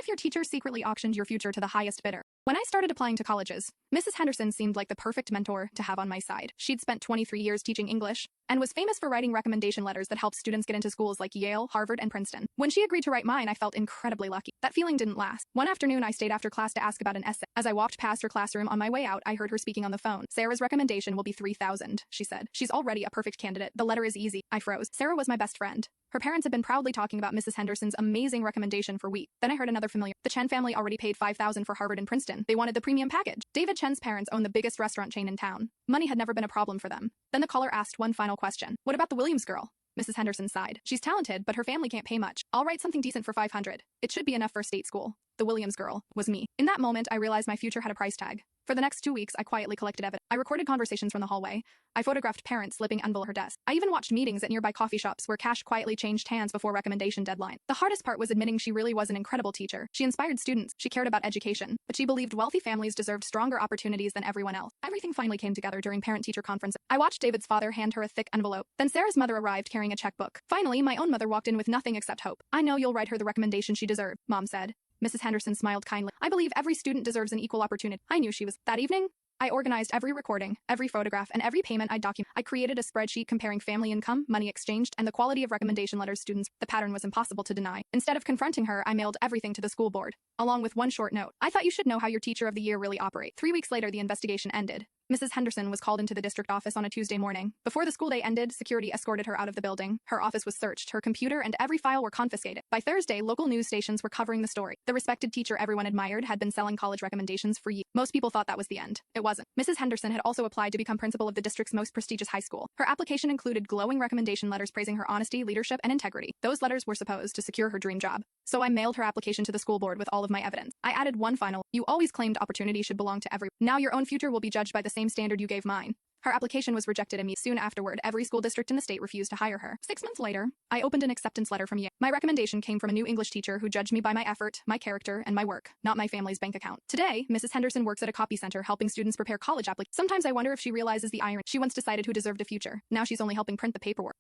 if your teacher secretly auctioned your future to the highest bidder? When I started applying to colleges, Mrs. Henderson seemed like the perfect mentor to have on my side. She'd spent 23 years teaching English and was famous for writing recommendation letters that helped students get into schools like Yale, Harvard, and Princeton. When she agreed to write mine, I felt incredibly lucky. That feeling didn't last. One afternoon, I stayed after class to ask about an essay. As I walked past her classroom on my way out, I heard her speaking on the phone. Sarah's recommendation will be 3,000, she said. She's already a perfect candidate. The letter is easy. I froze. Sarah was my best friend. Her parents had been proudly talking about Mrs. Henderson's amazing recommendation for weeks. Then I heard another familiar. The Chen family already paid 5,000 for Harvard and Princeton. They wanted the premium package. David Chen's parents own the biggest restaurant chain in town. Money had never been a problem for them. Then the caller asked one final question. What about the Williams girl? Mrs. Henderson sighed. She's talented, but her family can't pay much. I'll write something decent for 500. It should be enough for state school. The Williams girl was me. In that moment, I realized my future had a price tag. For the next 2 weeks, I quietly collected evidence. I recorded conversations from the hallway. I photographed parents slipping envelopes on her desk. I even watched meetings at nearby coffee shops where cash quietly changed hands before recommendation deadline. The hardest part was admitting she really was an incredible teacher. She inspired students. She cared about education. But she believed wealthy families deserved stronger opportunities than everyone else. Everything finally came together during parent-teacher conference. I watched David's father hand her a thick envelope. Then Sarah's mother arrived carrying a checkbook. Finally, my own mother walked in with nothing except hope. I know you'll write her the recommendation she deserved, Mom said. Mrs. Henderson smiled kindly. I believe every student deserves an equal opportunity. I knew she was. That evening, I organized every recording, every photograph, and every payment I'd document. I created a spreadsheet comparing family income, money exchanged, and the quality of recommendation letters students. The pattern was impossible to deny. Instead of confronting her, I mailed everything to the school board, along with one short note. I thought you should know how your teacher of the year really operates. 3 weeks later, the investigation ended. Mrs. Henderson was called into the district office on a Tuesday morning. Before the school day ended, security escorted her out of the building. Her office was searched, her computer and every file were confiscated. By Thursday, local news stations were covering the story. The respected teacher everyone admired had been selling college recommendations for years. Most people thought that was the end. It wasn't. Mrs. Henderson had also applied to become principal of the district's most prestigious high school. Her application included glowing recommendation letters praising her honesty, leadership, and integrity. Those letters were supposed to secure her dream job. So I mailed her application to the school board with all of my evidence. I added one final, you always claimed opportunity should belong to everyone. Now your own future will be judged by the same standard you gave mine. Her application was rejected immediately. Soon afterward, every school district in the state refused to hire her. 6 months later, I opened an acceptance letter from Yale. My recommendation came from a new English teacher who judged me by my effort, my character, and my work, not my family's bank account. Today, Mrs. Henderson works at a copy center helping students prepare college applications. Sometimes I wonder if she realizes the irony. She once decided who deserved a future. Now she's only helping print the paperwork.